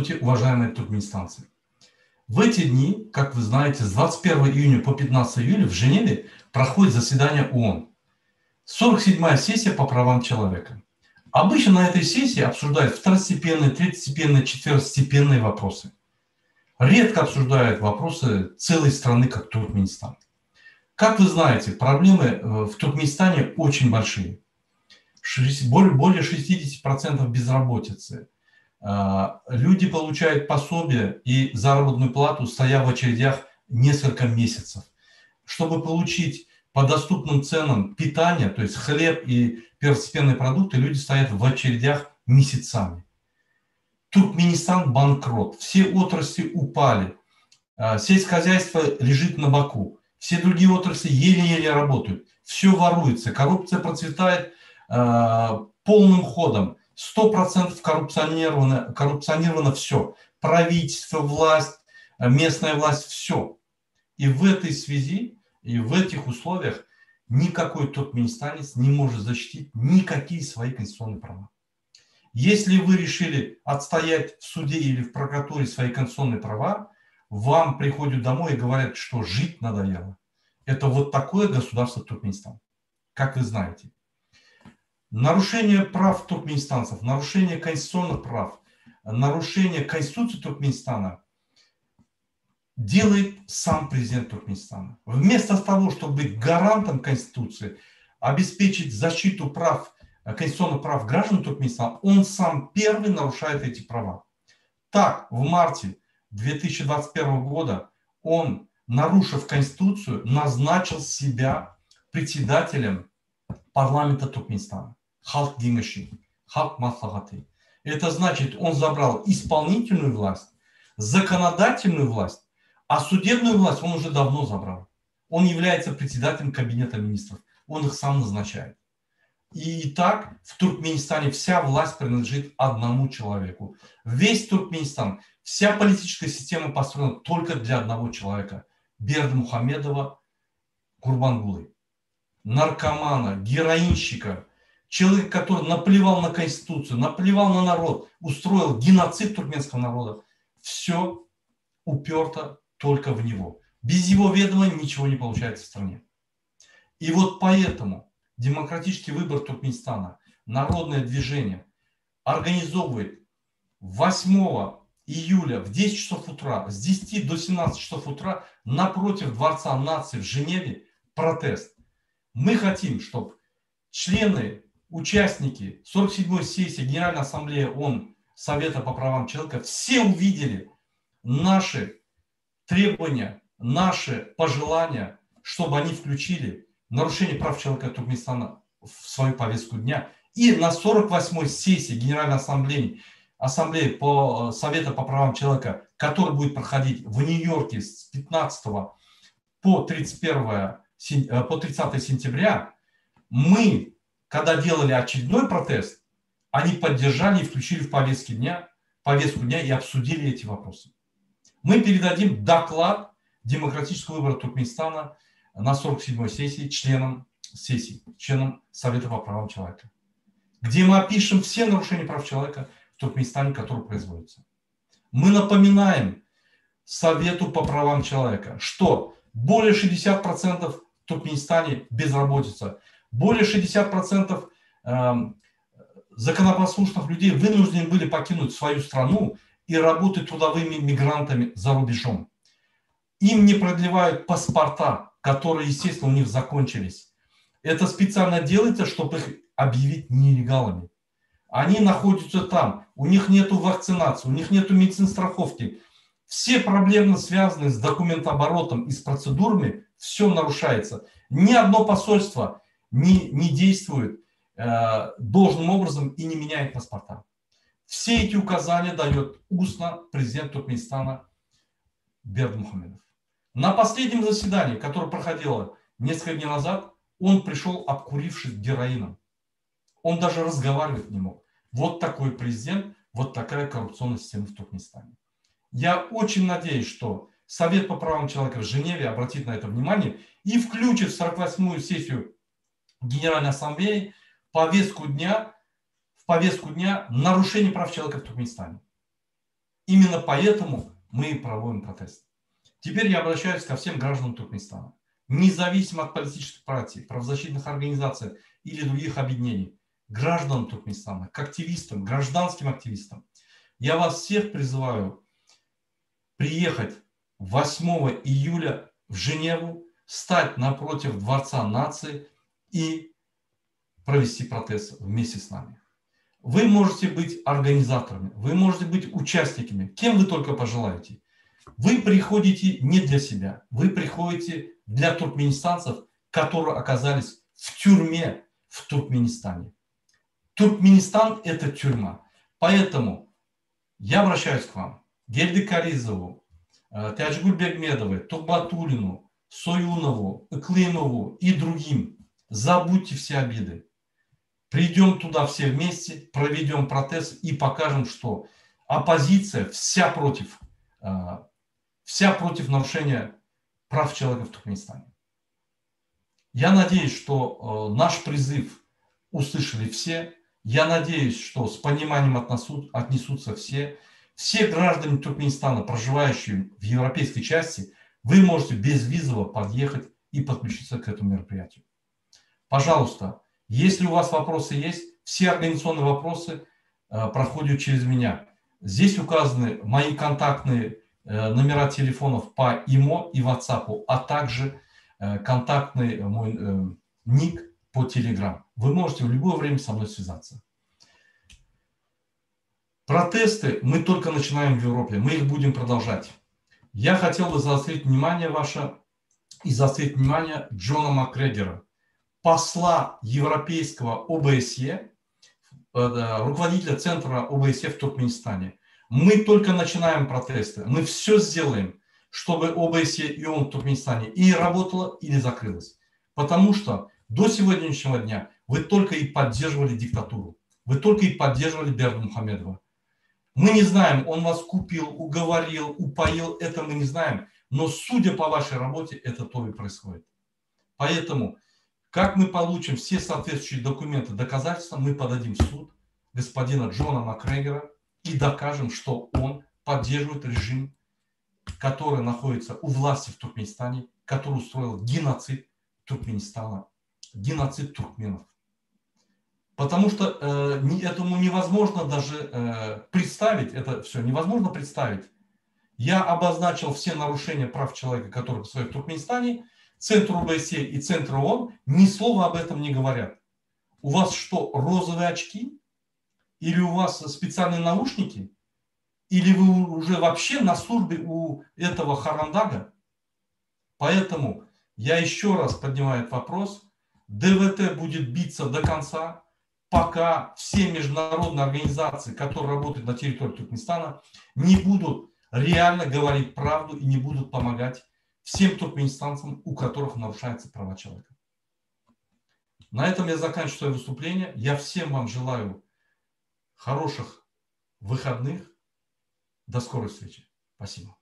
Здравствуйте, уважаемые туркменистанцы. В эти дни, как вы знаете, с 21 июня по 15 июля в Женеве проходит заседание ООН. 47-я сессия по правам человека. Обычно на этой сессии обсуждают второстепенные, третьестепенные, четвертостепенные вопросы. Редко обсуждают вопросы целой страны, как Туркменистан. Как вы знаете, проблемы в Туркменистане очень большие. Более 60% безработицы. Люди получают пособие и заработную плату, стоя в очередях несколько месяцев. Чтобы получить по доступным ценам питание, то есть хлеб и первостепенные продукты, люди стоят в очередях месяцами. Туркменистан банкрот, все отрасли упали, сельское хозяйство лежит на боку, все другие отрасли еле-еле работают, все воруется, коррупция процветает полным ходом. 100% коррупционировано все. Правительство, власть, местная власть, все. И в этой связи, и в этих условиях никакой туркменистанец не может защитить никакие свои конституционные права. Если вы решили отстоять в суде или в прокуратуре свои конституционные права, вам приходят домой и говорят, что жить надоело. Это вот такое государство Туркменистан, как вы знаете. Нарушение прав туркменистанцев, нарушение конституционных прав, нарушение Конституции Туркменистана делает сам президент Туркменистана. Вместо того, чтобы быть гарантом Конституции, обеспечить защиту прав, конституционных прав граждан Туркменистана, он сам первый нарушает эти права. Так, в марте 2021 года он, нарушив Конституцию, назначил себя председателем парламента Туркменистана. Халк Кеңеши, Халк Маслихаты. Это значит, он забрал исполнительную власть, законодательную власть, а судебную власть он уже давно забрал. Он является председателем кабинета министров. Он их сам назначает. И так в Туркменистане вся власть принадлежит одному человеку. Весь Туркменистан, вся политическая система построена только для одного человека. Бердымухамедова Курбангулы. Наркомана, героинщика. Человек, который наплевал на Конституцию, наплевал на народ, устроил геноцид туркменского народа. Все уперто только в него. Без его ведома ничего не получается в стране. И вот поэтому демократический выбор Туркменистана, народное движение организовывает 8 июля в 10 часов утра, с 10 до 17 часов утра напротив Дворца наций в Женеве протест. Мы хотим, чтобы члены, участники 47-й сессии Генеральной Ассамблеи ООН Совета по правам человека все увидели наши требования, наши пожелания, чтобы они включили нарушение прав человека Туркменистана в свою повестку дня. И на 48-й сессии Генеральной Ассамблеи по Совета по правам человека, которая будет проходить в Нью-Йорке с 15 по 30 сентября, мы, когда делали очередной протест, они поддержали и включили в повестку дня и обсудили эти вопросы. Мы передадим доклад демократического выбора Туркменистана на 47-й сессии членам Совета по правам человека, где мы опишем все нарушения прав человека в Туркменистане, которые производятся. Мы напоминаем Совету по правам человека, что более 60% в Туркменистане безработица, более 60% законопослушных людей вынуждены были покинуть свою страну и работать трудовыми мигрантами за рубежом. Им не продлевают паспорта, которые, естественно, у них закончились. Это специально делается, чтобы их объявить нелегалами. Они находятся там, у них нет вакцинации, у них нет медицинской страховки. Все проблемы, связанные с документооборотом и с процедурами, все нарушается. Ни одно посольство не действует должным образом и не меняет паспорта. Все эти указания дает устно президент Туркменистана Бердымухамедов. На последнем заседании, которое проходило несколько дней назад, он пришел, обкурившись героином. Он даже разговаривать не мог. Вот такой президент, вот такая коррупционная система в Туркменистане. Я очень надеюсь, что Совет по правам человека в Женеве обратит на это внимание и включит в 48-ю сессию Генеральной Ассамблеи в повестку дня нарушение прав человека в Туркменистане. Именно поэтому мы проводим протест. Теперь я обращаюсь ко всем гражданам Туркменистана. Независимо от политических партий, правозащитных организаций или других объединений, гражданам Туркменистана, к активистам, гражданским активистам, я вас всех призываю приехать 8 июля в Женеву, стать напротив Дворца нации и провести протест вместе с нами. Вы можете быть организаторами, вы можете быть участниками, кем вы только пожелаете. Вы приходите не для себя, вы приходите для туркменистанцев, которые оказались в тюрьме в Туркменистане. Туркменистан – это тюрьма. Поэтому я обращаюсь к вам, Гельде Каризову, Тяжгуль Бегмедовой, Турбатулину, Союнову, Клинову и другим. Забудьте все обиды. Придем туда все вместе, проведем протест и покажем, что оппозиция вся против нарушения прав человека в Туркменистане. Я надеюсь, что наш призыв услышали все. Я надеюсь, что с пониманием отнесутся все. Все граждане Туркменистана, проживающие в европейской части, вы можете безвизово подъехать и подключиться к этому мероприятию. Пожалуйста, если у вас вопросы есть, все организационные вопросы проходят через меня. Здесь указаны мои контактные номера телефонов по ИМО и WhatsApp, а также контактный мой ник по Telegram. Вы можете в любое время со мной связаться. Протесты мы только начинаем в Европе, мы их будем продолжать. Я хотел бы заострить внимание ваше и заострить внимание Джона Макгрегора, посла европейского ОБСЕ, руководителя центра ОБСЕ в Туркменистане. Мы только начинаем протесты. Мы все сделаем, чтобы ОБСЕ и ООН в Туркменистане или работала, или закрылась. Потому что до сегодняшнего дня вы только и поддерживали диктатуру. Вы только и поддерживали Бердымухамедова. Мы не знаем, он вас купил, уговорил, упоил, это мы не знаем. Но судя по вашей работе, это то и происходит. Поэтому, как мы получим все соответствующие документы, доказательства, мы подадим в суд господина Джона Макгрегора и докажем, что он поддерживает режим, который находится у власти в Туркменистане, который устроил геноцид Туркменистана, геноцид туркменов. Потому что этому невозможно даже представить, это все невозможно представить. Я обозначил все нарушения прав человека, которые происходят в Туркменистане. Центр ОБСЕ и Центр ООН ни слова об этом не говорят. У вас что, розовые очки? Или у вас специальные наушники? Или вы уже вообще на службе у этого Харандага? Поэтому я еще раз поднимаю этот вопрос. ДВТ будет биться до конца, пока все международные организации, которые работают на территории Туркменистана, не будут реально говорить правду и не будут помогать всем туркменистанцам, у которых нарушаются права человека. На этом я заканчиваю свое выступление. Я всем вам желаю хороших выходных. До скорой встречи. Спасибо.